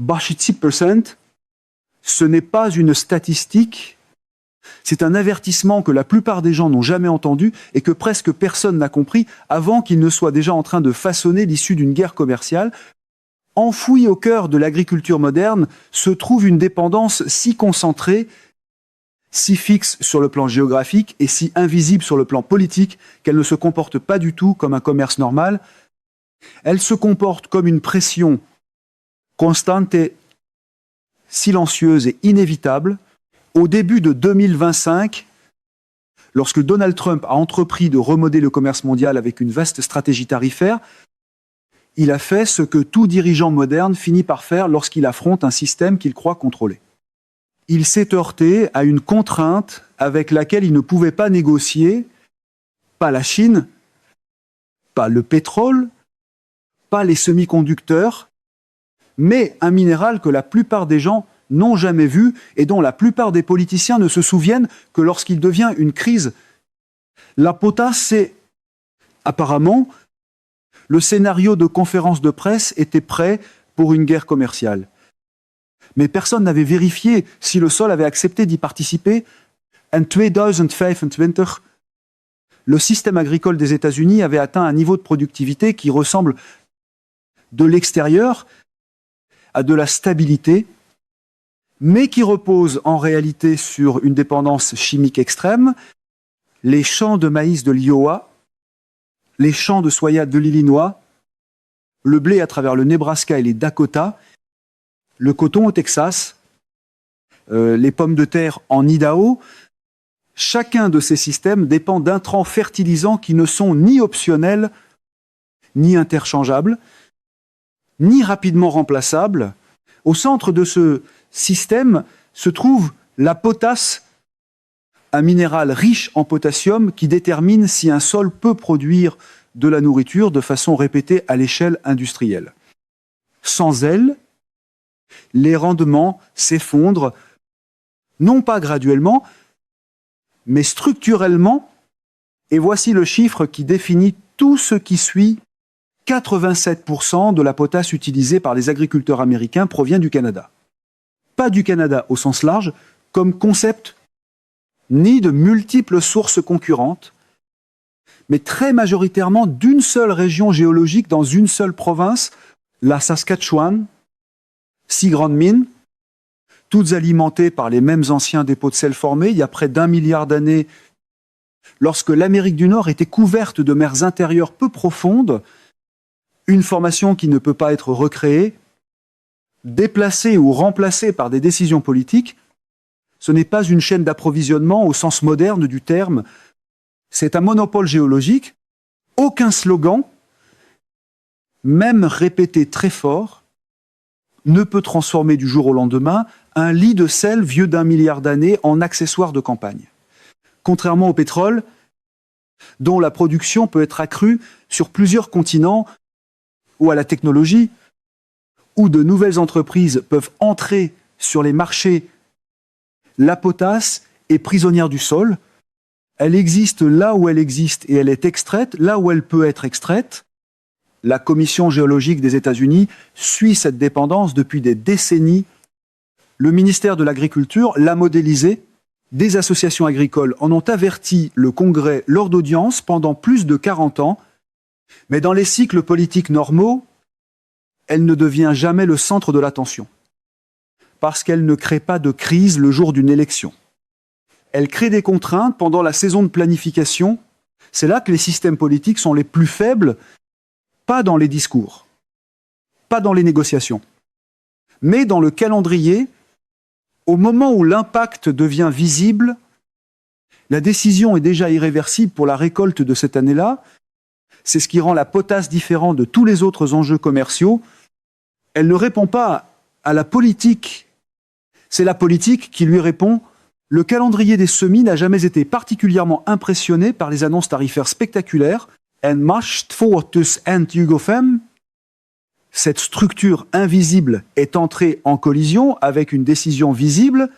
70%, ce n'est pas une statistique, c'est un avertissement que la plupart des gens n'ont jamais entendu et que presque personne n'a compris avant qu'ils ne soient déjà en train de façonner l'issue d'une guerre commerciale. Enfouie au cœur de l'agriculture moderne se trouve une dépendance si concentrée, si fixe sur le plan géographique et si invisible sur le plan politique qu'elle ne se comporte pas du tout comme un commerce normal. Elle se comporte comme une pression constante, silencieuse et inévitable. Au début de 2025, lorsque Donald Trump a entrepris de remodeler le commerce mondial avec une vaste stratégie tarifaire, il a fait ce que tout dirigeant moderne finit par faire lorsqu'il affronte un système qu'il croit contrôler. Il s'est heurté à une contrainte avec laquelle il ne pouvait pas négocier, pas la Chine, pas le pétrole, pas les semi-conducteurs, mais un minéral que la plupart des gens n'ont jamais vu et dont la plupart des politiciens ne se souviennent que lorsqu'il devient une crise. La potasse, c'est apparemment le scénario de conférence de presse était prêt pour une guerre commerciale. Mais personne n'avait vérifié si le sol avait accepté d'y participer. En 2025, le système agricole des États-Unis avait atteint un niveau de productivité qui ressemble de l'extérieur à de la stabilité, mais qui repose en réalité sur une dépendance chimique extrême. Les champs de maïs de l'Iowa, les champs de soya de l'Illinois, le blé à travers le Nebraska et les Dakota, le coton au Texas, les pommes de terre en Idaho. Chacun de ces systèmes dépend d'intrants fertilisants qui ne sont ni optionnels, ni interchangeables, ni rapidement remplaçables. Au centre de ce système se trouve la potasse, un minéral riche en potassium qui détermine si un sol peut produire de la nourriture de façon répétée à l'échelle industrielle. Sans elle, les rendements s'effondrent, non pas graduellement, mais structurellement. Et voici le chiffre qui définit tout ce qui suit. 87% de la potasse utilisée par les agriculteurs américains provient du Canada. Pas du Canada au sens large, comme concept, ni de multiples sources concurrentes, mais très majoritairement d'une seule région géologique dans une seule province, la Saskatchewan, 6 grandes mines, toutes alimentées par les mêmes anciens dépôts de sel formés il y a près d'1 milliard d'années, lorsque l'Amérique du Nord était couverte de mers intérieures peu profondes, une formation qui ne peut pas être recréée, déplacée ou remplacée par des décisions politiques. Ce n'est pas une chaîne d'approvisionnement au sens moderne du terme, c'est un monopole géologique. Aucun slogan, même répété très fort, ne peut transformer du jour au lendemain un lit de sel vieux d'1 milliard d'années en accessoire de campagne. Contrairement au pétrole, dont la production peut être accrue sur plusieurs continents, ou à la technologie, où de nouvelles entreprises peuvent entrer sur les marchés, la potasse est prisonnière du sol. Elle existe là où elle existe et elle est extraite là où elle peut être extraite. La Commission géologique des États-Unis suit cette dépendance depuis des décennies. Le ministère de l'Agriculture l'a modélisé. Des associations agricoles en ont averti le Congrès lors d'audiences pendant plus de 40 ans. Mais dans les cycles politiques normaux, elle ne devient jamais le centre de l'attention. Parce qu'elle ne crée pas de crise le jour d'une élection. Elle crée des contraintes pendant la saison de planification. C'est là que les systèmes politiques sont les plus faibles, pas dans les discours, pas dans les négociations, mais dans le calendrier. Au moment où l'impact devient visible, la décision est déjà irréversible pour la récolte de cette année-là. C'est ce qui rend la potasse différente de tous les autres enjeux commerciaux. Elle ne répond pas à la politique, c'est la politique qui lui répond. Le calendrier des semis n'a jamais été particulièrement impressionné par les annonces tarifaires spectaculaires. En marcht fortus en Jugofem. Cette structure invisible est entrée en collision avec une décision visible.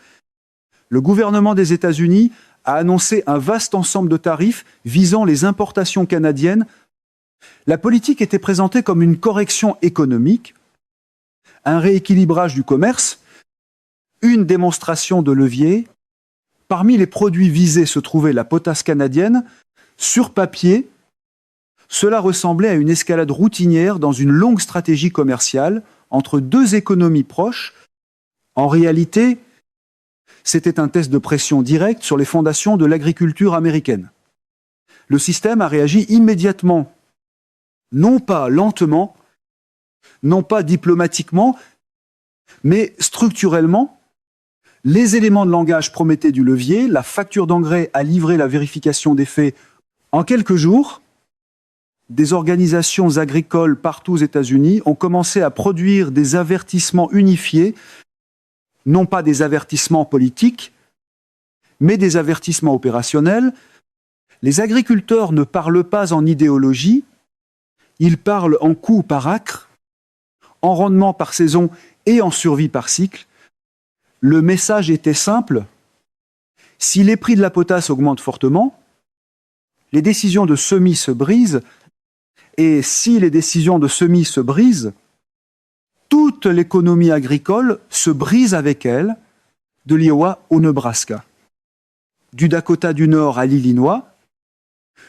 Le gouvernement des États-Unis a annoncé un vaste ensemble de tarifs visant les importations canadiennes. La politique était présentée comme une correction économique, un rééquilibrage du commerce, une démonstration de levier. Parmi les produits visés se trouvait la potasse canadienne. Sur papier, cela ressemblait à une escalade routinière dans une longue stratégie commerciale entre deux économies proches. En réalité, c'était un test de pression directe sur les fondations de l'agriculture américaine. Le système a réagi immédiatement, non pas lentement, non pas diplomatiquement, mais structurellement. Les éléments de langage promettaient du levier, la facture d'engrais a livré la vérification des faits en quelques jours. Des organisations agricoles partout aux États-Unis ont commencé à produire des avertissements unifiés, non pas des avertissements politiques, mais des avertissements opérationnels. Les agriculteurs ne parlent pas en idéologie, ils parlent en coûts par acre, en rendement par saison et en survie par cycle. Le message était simple. Si les prix de la potasse augmentent fortement, les décisions de semis se brisent, et si les décisions de semis se brisent, toute l'économie agricole se brise avec elle, de l'Iowa au Nebraska. Du Dakota du Nord à l'Illinois,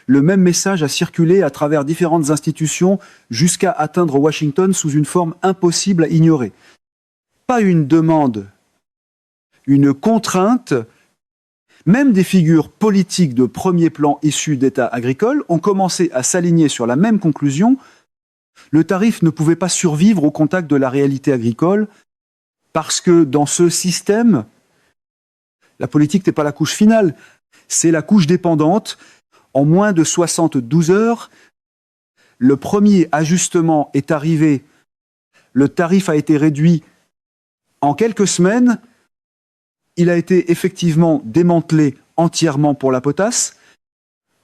le même message a circulé à travers différentes institutions jusqu'à atteindre Washington sous une forme impossible à ignorer. Pas une demande, une contrainte. Même des figures politiques de premier plan issues d'États agricoles ont commencé à s'aligner sur la même conclusion. Le tarif ne pouvait pas survivre au contact de la réalité agricole parce que dans ce système, la politique n'est pas la couche finale, c'est la couche dépendante. En moins de 72 heures, le premier ajustement est arrivé. Le tarif a été réduit en quelques semaines. Il a été effectivement démantelé entièrement pour la potasse.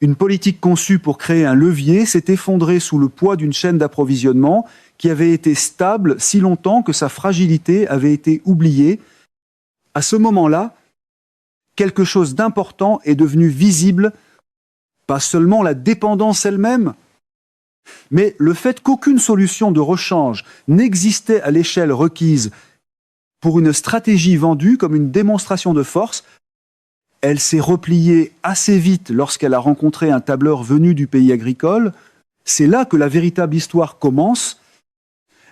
Une politique conçue pour créer un levier s'est effondrée sous le poids d'une chaîne d'approvisionnement qui avait été stable si longtemps que sa fragilité avait été oubliée. À ce moment-là, quelque chose d'important est devenu visible, pas seulement la dépendance elle-même, mais le fait qu'aucune solution de rechange n'existait à l'échelle requise pour une stratégie vendue comme une démonstration de force. Elle s'est repliée assez vite lorsqu'elle a rencontré un tableur venu du pays agricole. C'est là que la véritable histoire commence.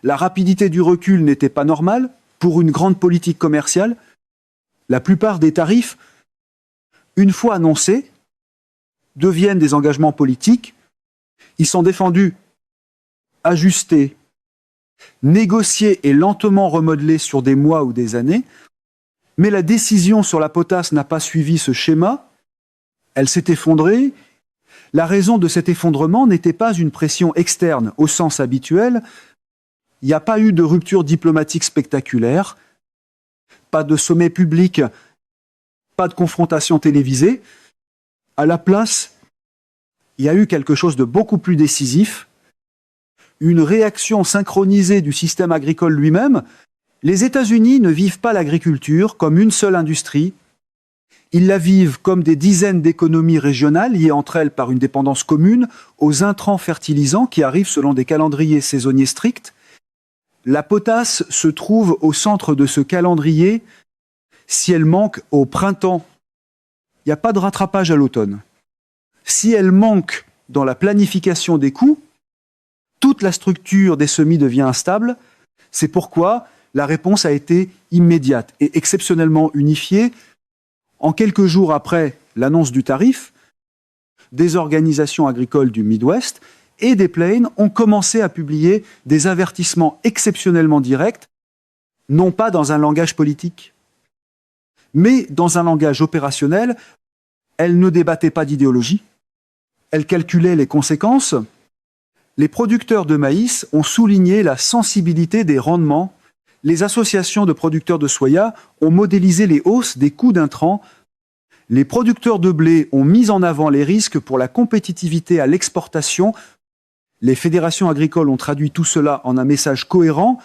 La rapidité du recul n'était pas normale pour une grande politique commerciale. La plupart des tarifs, une fois annoncés, deviennent des engagements politiques. Ils sont défendus, ajustés, négociés et lentement remodelés sur des mois ou des années. Mais la décision sur la potasse n'a pas suivi ce schéma. Elle s'est effondrée. La raison de cet effondrement n'était pas une pression externe au sens habituel. Il n'y a pas eu de rupture diplomatique spectaculaire, pas de sommet public, pas de confrontation télévisée. À la place, il y a eu quelque chose de beaucoup plus décisif, une réaction synchronisée du système agricole lui-même. Les États-Unis ne vivent pas l'agriculture comme une seule industrie. Ils la vivent comme des dizaines d'économies régionales liées entre elles par une dépendance commune aux intrants fertilisants qui arrivent selon des calendriers saisonniers stricts. La potasse se trouve au centre de ce calendrier si elle manque au printemps. Il n'y a pas de rattrapage à l'automne. Si elle manque dans la planification des coûts, toute la structure des semis devient instable. C'est pourquoi la réponse a été immédiate et exceptionnellement unifiée. En quelques jours après l'annonce du tarif, des organisations agricoles du Midwest et des Plains ont commencé à publier des avertissements exceptionnellement directs, non pas dans un langage politique, mais dans un langage opérationnel. Elles ne débattaient pas d'idéologie, elles calculaient les conséquences. Les producteurs de maïs ont souligné la sensibilité des rendements. Les associations de producteurs de soya ont modélisé les hausses des coûts d'intrants. Les producteurs de blé ont mis en avant les risques pour la compétitivité à l'exportation. Les fédérations agricoles ont traduit tout cela en un message cohérent.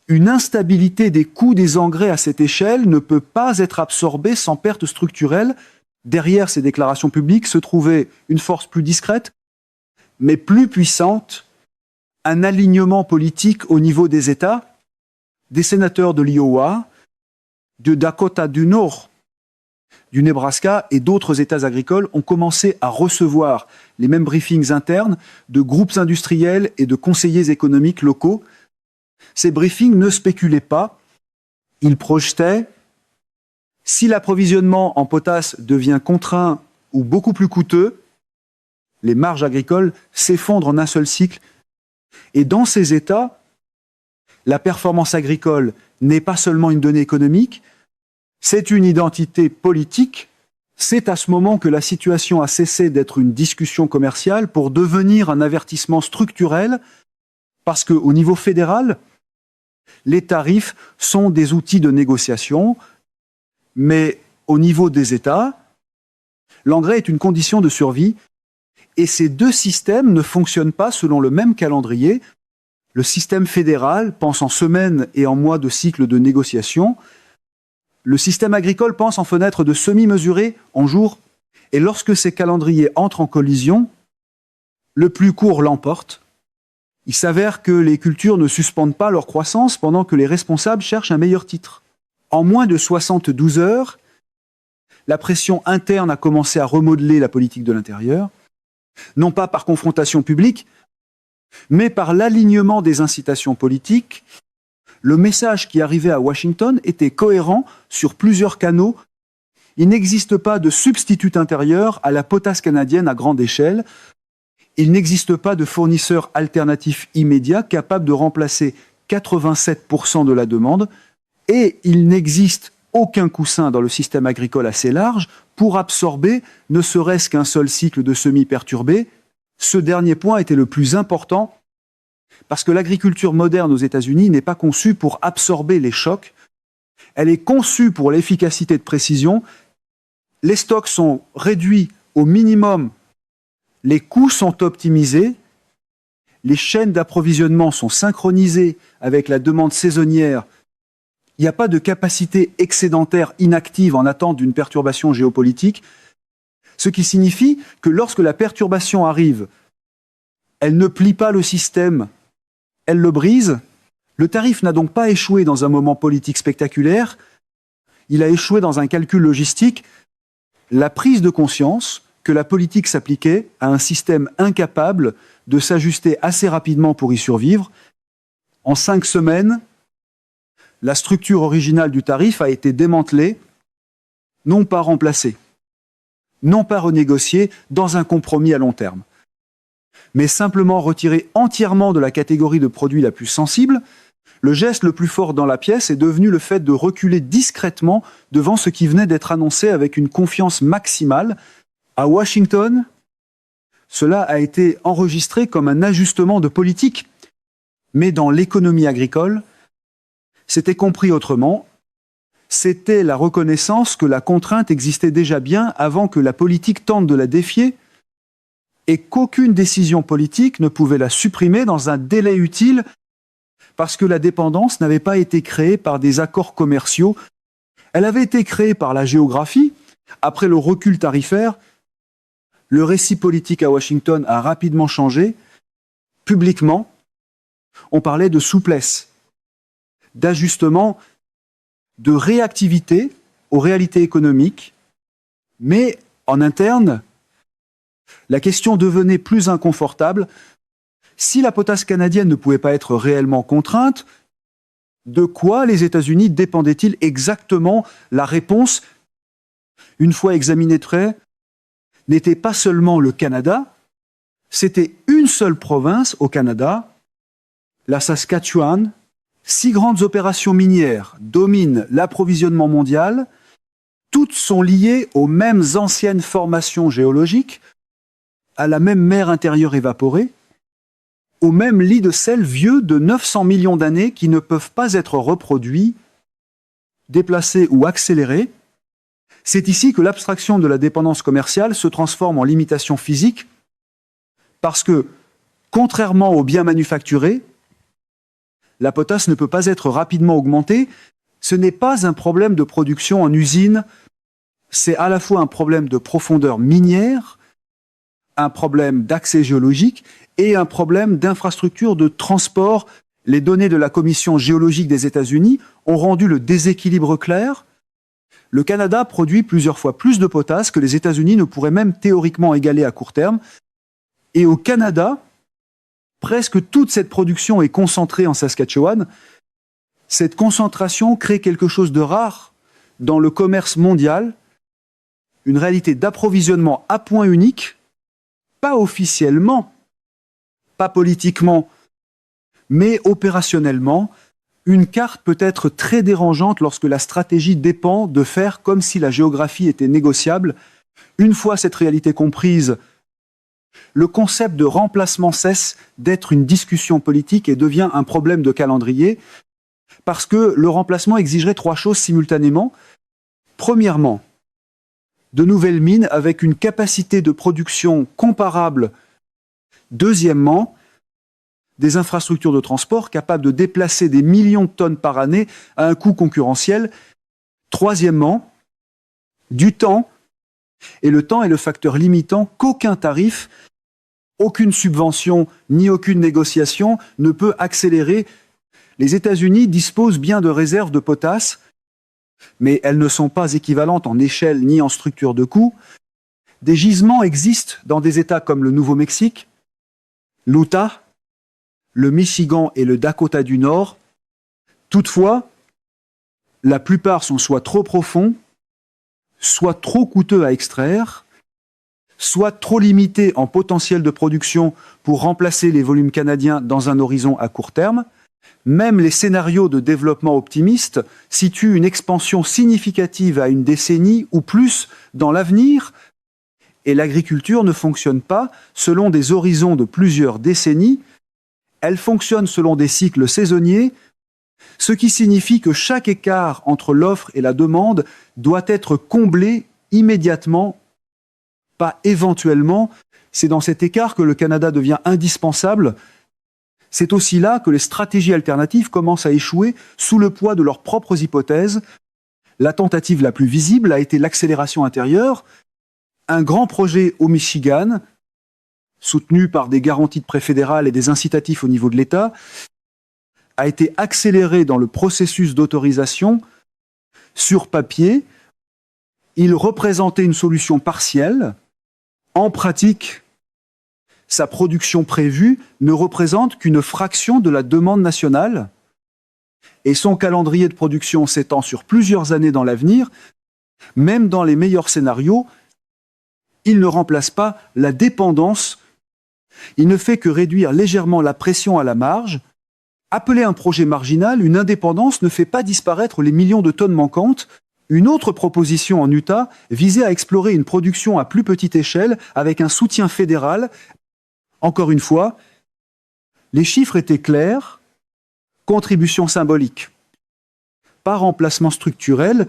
Une instabilité des coûts des engrais à cette échelle ne peut pas être absorbée sans perte structurelle. Derrière ces déclarations publiques se trouvait une force plus discrète, mais plus puissante, un alignement politique au niveau des États. des sénateurs de l'Iowa, de Dakota du Nord, du Nebraska et d'autres États agricoles ont commencé à recevoir les mêmes briefings internes de groupes industriels et de conseillers économiques locaux. Ces briefings ne spéculaient pas, ils projetaient si l'approvisionnement en potasse devient contraint ou beaucoup plus coûteux, les marges agricoles s'effondrent en un seul cycle. Et dans ces États, la performance agricole n'est pas seulement une donnée économique, c'est une identité politique. C'est à ce moment que la situation a cessé d'être une discussion commerciale pour devenir un avertissement structurel, parce qu'au niveau fédéral, les tarifs sont des outils de négociation, mais au niveau des États, l'engrais est une condition de survie, et ces deux systèmes ne fonctionnent pas selon le même calendrier. Le système fédéral pense en semaines et en mois de cycle de négociation. Le système agricole pense en fenêtres de semi-mesurées en jours. Et lorsque ces calendriers entrent en collision, le plus court l'emporte. Il s'avère que les cultures ne suspendent pas leur croissance pendant que les responsables cherchent un meilleur titre. En moins de 72 heures, la pression interne a commencé à remodeler la politique de l'intérieur, non pas par confrontation publique, mais par l'alignement des incitations politiques. Le message qui arrivait à Washington était cohérent sur plusieurs canaux. Il n'existe pas de substitut intérieur à la potasse canadienne à grande échelle. Il n'existe pas de fournisseur alternatif immédiat capable de remplacer 87% de la demande. Et il n'existe aucun coussin dans le système agricole assez large pour absorber ne serait-ce qu'un seul cycle de semis perturbé. Ce dernier point était le plus important parce que l'agriculture moderne aux États-Unis n'est pas conçue pour absorber les chocs. Elle est conçue pour l'efficacité de précision. Les stocks sont réduits au minimum, les coûts sont optimisés, les chaînes d'approvisionnement sont synchronisées avec la demande saisonnière. Il n'y a pas de capacité excédentaire inactive en attente d'une perturbation géopolitique, ce qui signifie que lorsque la perturbation arrive, elle ne plie pas le système, elle le brise. Le tarif n'a donc pas échoué dans un moment politique spectaculaire, il a échoué dans un calcul logistique, la prise de conscience que la politique s'appliquait à un système incapable de s'ajuster assez rapidement pour y survivre. En 5 semaines, la structure originale du tarif a été démantelée, non pas remplacée, non pas renégociée dans un compromis à long terme, mais simplement retirée entièrement de la catégorie de produits la plus sensible. Le geste le plus fort dans la pièce est devenu le fait de reculer discrètement devant ce qui venait d'être annoncé avec une confiance maximale. À Washington, cela a été enregistré comme un ajustement de politique, mais dans l'économie agricole, c'était compris autrement. C'était la reconnaissance que la contrainte existait déjà bien avant que la politique tente de la défier et qu'aucune décision politique ne pouvait la supprimer dans un délai utile parce que la dépendance n'avait pas été créée par des accords commerciaux. Elle avait été créée par la géographie. Après le recul tarifaire, le récit politique à Washington a rapidement changé. Publiquement, on parlait de souplesse, d'ajustement, de réactivité aux réalités économiques, mais en interne, la question devenait plus inconfortable. Si la potasse canadienne ne pouvait pas être réellement contrainte, de quoi les États-Unis dépendaient-ils exactement? La réponse, une fois examinée de près, n'était pas seulement le Canada, c'était une seule province au Canada, la Saskatchewan. 6 grandes opérations minières dominent l'approvisionnement mondial. Toutes sont liées aux mêmes anciennes formations géologiques, à la même mer intérieure évaporée, au même lit de sel vieux de 900 millions d'années qui ne peuvent pas être reproduits, déplacés ou accélérés. C'est ici que l'abstraction de la dépendance commerciale se transforme en limitation physique, parce que, contrairement aux biens manufacturés, la potasse ne peut pas être rapidement augmentée. Ce n'est pas un problème de production en usine, c'est à la fois un problème de profondeur minière, un problème d'accès géologique et un problème d'infrastructure de transport. Les données de la Commission géologique des États-Unis ont rendu le déséquilibre clair. Le Canada produit plusieurs fois plus de potasse que les États-Unis ne pourraient même théoriquement égaler à court terme. Et au Canada, presque toute cette production est concentrée en Saskatchewan. Cette concentration crée quelque chose de rare dans le commerce mondial, une réalité d'approvisionnement à point unique, pas officiellement, pas politiquement, mais opérationnellement. Une carte peut être très dérangeante lorsque la stratégie dépend de faire comme si la géographie était négociable. Une fois cette réalité comprise, le concept de remplacement cesse d'être une discussion politique et devient un problème de calendrier, parce que le remplacement exigerait trois choses simultanément. Premièrement, de nouvelles mines avec une capacité de production comparable. Deuxièmement, des infrastructures de transport capables de déplacer des millions de tonnes par année à un coût concurrentiel. Troisièmement, du temps. Et le temps est le facteur limitant qu'aucun tarif, aucune subvention ni aucune négociation ne peut accélérer. Les États-Unis disposent bien de réserves de potasse, mais elles ne sont pas équivalentes en échelle ni en structure de coût. Des gisements existent dans des États comme le Nouveau-Mexique, l'Utah, le Michigan et le Dakota du Nord. Toutefois, la plupart sont soit trop profonds, soit trop coûteux à extraire, soit trop limités en potentiel de production pour remplacer les volumes canadiens dans un horizon à court terme. Même les scénarios de développement optimistes situent une expansion significative à une décennie ou plus dans l'avenir, et l'agriculture ne fonctionne pas selon des horizons de plusieurs décennies. Elle fonctionne selon des cycles saisonniers, ce qui signifie que chaque écart entre l'offre et la demande doit être comblé immédiatement, pas éventuellement. C'est dans cet écart que le Canada devient indispensable. C'est aussi là que les stratégies alternatives commencent à échouer sous le poids de leurs propres hypothèses. La tentative la plus visible a été l'accélération intérieure, un grand projet au Michigan, soutenu par des garanties de prêt fédéral et des incitatifs au niveau de l'État, a été accéléré dans le processus d'autorisation. Sur papier, il représentait une solution partielle. En pratique, sa production prévue ne représente qu'une fraction de la demande nationale et son calendrier de production s'étend sur plusieurs années dans l'avenir. Même dans les meilleurs scénarios, il ne remplace pas la dépendance. Il ne fait que réduire légèrement la pression à la marge. Appelé un projet marginal, une indépendance ne fait pas disparaître les millions de tonnes manquantes. Une autre proposition en Utah visait à explorer une production à plus petite échelle avec un soutien fédéral. Encore une fois, les chiffres étaient clairs, contribution symbolique. Pas remplacement structurel,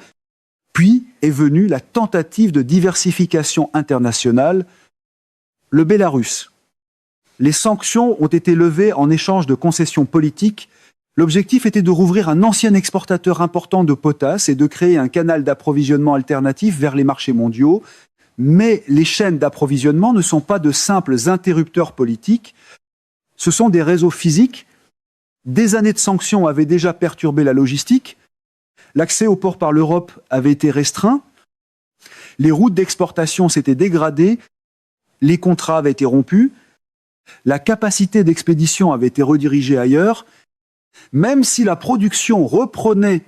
puis est venue la tentative de diversification internationale, le Bélarus. Les sanctions ont été levées en échange de concessions politiques. L'objectif était de rouvrir un ancien exportateur important de potasse et de créer un canal d'approvisionnement alternatif vers les marchés mondiaux. Mais les chaînes d'approvisionnement ne sont pas de simples interrupteurs politiques. Ce sont des réseaux physiques. Des années de sanctions avaient déjà perturbé la logistique. L'accès aux ports par l'Europe avait été restreint. Les routes d'exportation s'étaient dégradées. Les contrats avaient été rompus. La capacité d'expédition avait été redirigée ailleurs. Même si la production reprenait,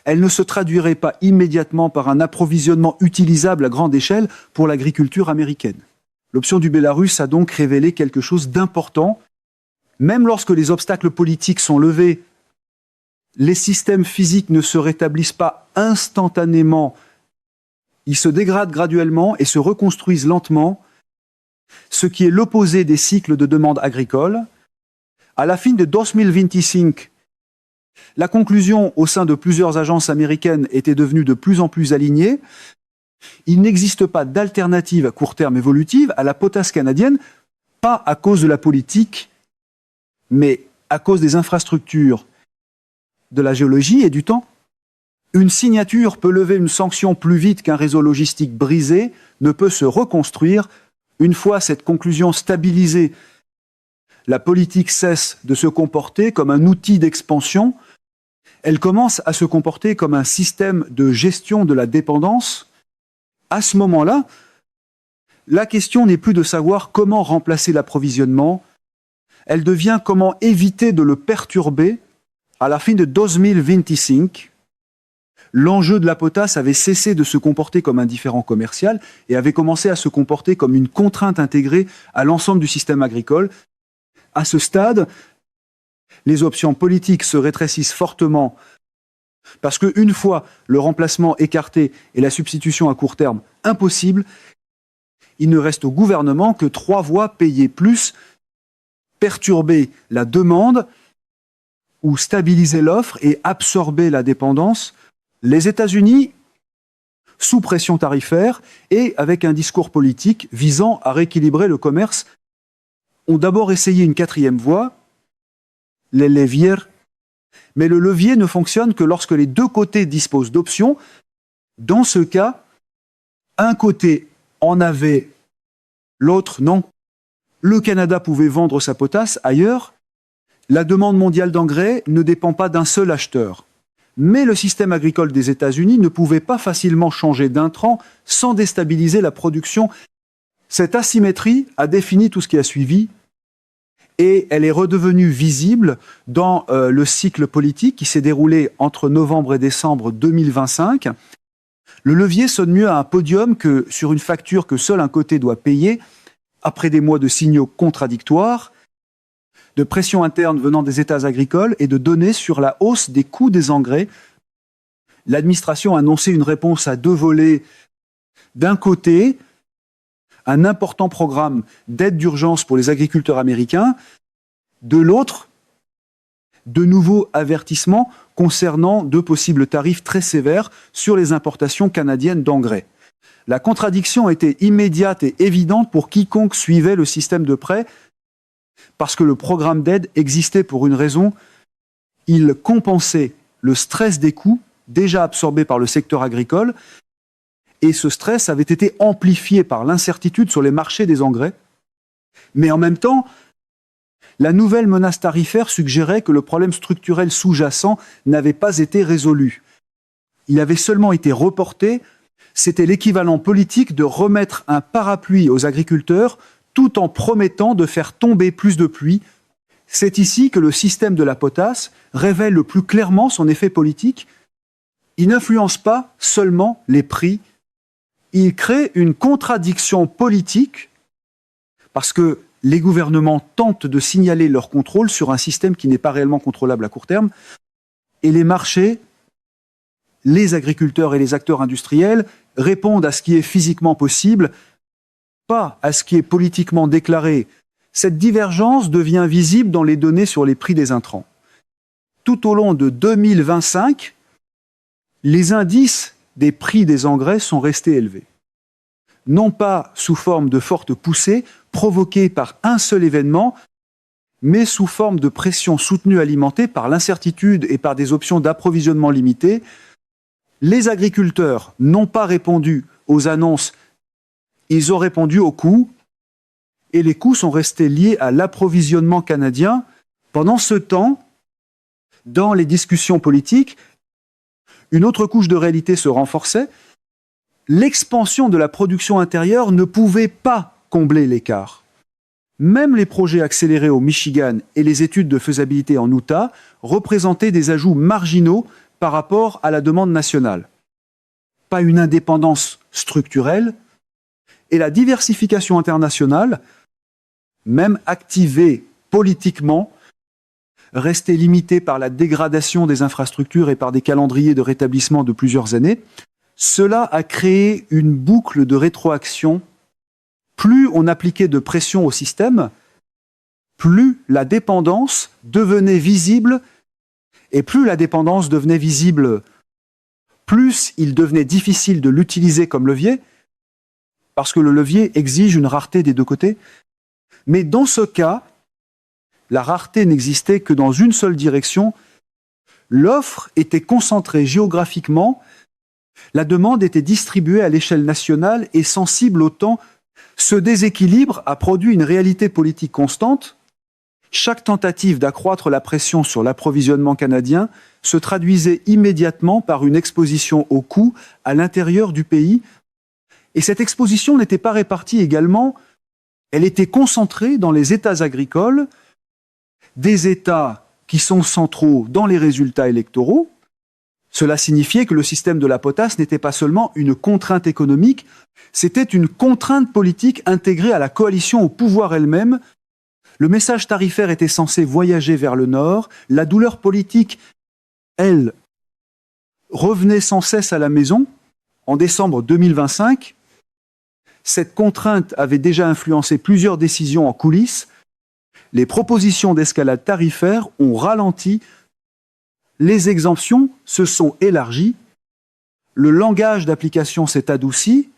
elle ne se traduirait pas immédiatement par un approvisionnement utilisable à grande échelle pour l'agriculture américaine. L'option du Bélarus a donc révélé quelque chose d'important. Même lorsque les obstacles politiques sont levés, les systèmes physiques ne se rétablissent pas instantanément. Ils se dégradent graduellement et se reconstruisent lentement, ce qui est l'opposé des cycles de demande agricole. À la fin de 2025, la conclusion au sein de plusieurs agences américaines était devenue de plus en plus alignée. Il n'existe pas d'alternative à court terme évolutive à la potasse canadienne, pas à cause de la politique, mais à cause des infrastructures, de la géologie et du temps. Une signature peut lever une sanction plus vite qu'un réseau logistique brisé ne peut se reconstruire. Une fois cette conclusion stabilisée, la politique cesse de se comporter comme un outil d'expansion, elle commence à se comporter comme un système de gestion de la dépendance. À ce moment-là, la question n'est plus de savoir comment remplacer l'approvisionnement, elle devient comment éviter de le perturber. À la fin de 2025, l'enjeu de la potasse avait cessé de se comporter comme un différend commercial et avait commencé à se comporter comme une contrainte intégrée à l'ensemble du système agricole. À ce stade, les options politiques se rétrécissent fortement parce qu'une fois le remplacement écarté et la substitution à court terme impossible, il ne reste au gouvernement que 3 voies: payer plus, perturber la demande ou stabiliser l'offre et absorber la dépendance. Les États-Unis, sous pression tarifaire et avec un discours politique visant à rééquilibrer le commerce, ont d'abord essayé une 4e voie, les leviers, mais le levier ne fonctionne que lorsque les 2 côtés disposent d'options. Dans ce cas, un côté en avait, l'autre non. Le Canada pouvait vendre sa potasse ailleurs. La demande mondiale d'engrais ne dépend pas d'un seul acheteur. Mais le système agricole des États-Unis ne pouvait pas facilement changer d'intrant sans déstabiliser la production. Cette asymétrie a défini tout ce qui a suivi et elle est redevenue visible dans le cycle politique qui s'est déroulé entre novembre et décembre 2025. Le levier sonne mieux à un podium que sur une facture que seul un côté doit payer après des mois de signaux contradictoires, de pression interne venant des États agricoles et de données sur la hausse des coûts des engrais. L'administration a annoncé une réponse à 2 volets. D'un côté, un important programme d'aide d'urgence pour les agriculteurs américains. De l'autre, de nouveaux avertissements concernant de possibles tarifs très sévères sur les importations canadiennes d'engrais. La contradiction était immédiate et évidente pour quiconque suivait le système de prêt, parce que le programme d'aide existait pour une raison: il compensait le stress des coûts déjà absorbés par le secteur agricole, et ce stress avait été amplifié par l'incertitude sur les marchés des engrais. Mais en même temps, la nouvelle menace tarifaire suggérait que le problème structurel sous-jacent n'avait pas été résolu. Il avait seulement été reporté. C'était l'équivalent politique de remettre un parapluie aux agriculteurs tout en promettant de faire tomber plus de pluie. C'est ici que le système de la potasse révèle le plus clairement son effet politique. Il n'influence pas seulement les prix, il crée une contradiction politique parce que les gouvernements tentent de signaler leur contrôle sur un système qui n'est pas réellement contrôlable à court terme, et les marchés, les agriculteurs et les acteurs industriels répondent à ce qui est physiquement possible, pas à ce qui est politiquement déclaré. Cette divergence devient visible dans les données sur les prix des intrants. Tout au long de 2025, les indices des prix des engrais sont restés élevés. Non pas sous forme de fortes poussées provoquées par un seul événement, mais sous forme de pression soutenue alimentée par l'incertitude et par des options d'approvisionnement limitées. Les agriculteurs n'ont pas répondu aux annonces, ils ont répondu aux coûts, et les coûts sont restés liés à l'approvisionnement canadien. Pendant ce temps, dans les discussions politiques, une autre couche de réalité se renforçait. L'expansion de la production intérieure ne pouvait pas combler l'écart. Même les projets accélérés au Michigan et les études de faisabilité en Utah représentaient des ajouts marginaux par rapport à la demande nationale. Pas une indépendance structurelle, et la diversification internationale, même activée politiquement, restait limitée par la dégradation des infrastructures et par des calendriers de rétablissement de plusieurs années. Cela a créé une boucle de rétroaction. Plus on appliquait de pression au système, plus la dépendance devenait visible, et plus la dépendance devenait visible, plus il devenait difficile de l'utiliser comme levier, parce que le levier exige une rareté des 2 côtés. Mais dans ce cas, la rareté n'existait que dans une seule direction. L'offre était concentrée géographiquement, la demande était distribuée à l'échelle nationale et sensible au temps. Ce déséquilibre a produit une réalité politique constante. chaque tentative d'accroître la pression sur l'approvisionnement canadien se traduisait immédiatement par une exposition aux coûts à l'intérieur du pays. Et cette exposition n'était pas répartie également, elle était concentrée dans les États agricoles, des États qui sont centraux dans les résultats électoraux. Cela signifiait que le système de la potasse n'était pas seulement une contrainte économique, c'était une contrainte politique intégrée à la coalition au pouvoir elle-même. Le message tarifaire était censé voyager vers le nord, la douleur politique, elle, revenait sans cesse à la maison. En décembre 2025, cette contrainte avait déjà influencé plusieurs décisions en coulisses. Les propositions d'escalade tarifaire ont ralenti, les exemptions se sont élargies, le langage d'application s'est adouci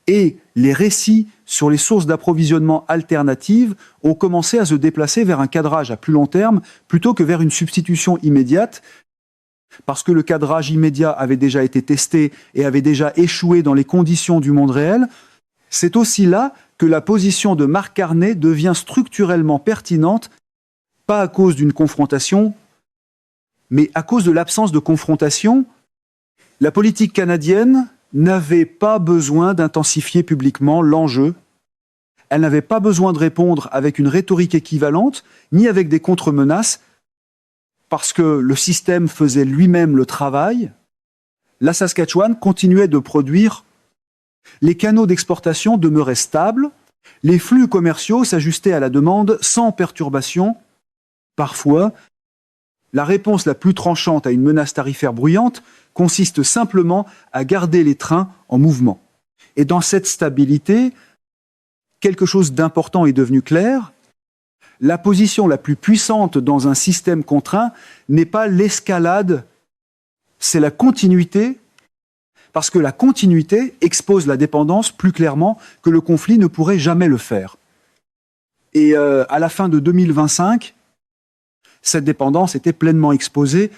et les récits sur les sources d'approvisionnement alternatives ont commencé à se déplacer vers un cadrage à plus long terme plutôt que vers une substitution immédiate, parce que le cadrage immédiat avait déjà été testé et avait déjà échoué dans les conditions du monde réel. C'est aussi là que la position de Mark Carney devient structurellement pertinente, pas à cause d'une confrontation, mais à cause de l'absence de confrontation. La politique canadienne n'avait pas besoin d'intensifier publiquement l'enjeu. Elle n'avait pas besoin de répondre avec une rhétorique équivalente, ni avec des contre-menaces, parce que le système faisait lui-même le travail. La Saskatchewan continuait de produire. Les canaux d'exportation demeuraient stables, les flux commerciaux s'ajustaient à la demande sans perturbation. Parfois, la réponse la plus tranchante à une menace tarifaire bruyante consiste simplement à garder les trains en mouvement. Et dans cette stabilité, quelque chose d'important est devenu clair. La position la plus puissante dans un système contraint n'est pas l'escalade, c'est la continuité, parce que la continuité expose la dépendance plus clairement que le conflit ne pourrait jamais le faire. Et à la fin de 2025, cette dépendance était pleinement exposée.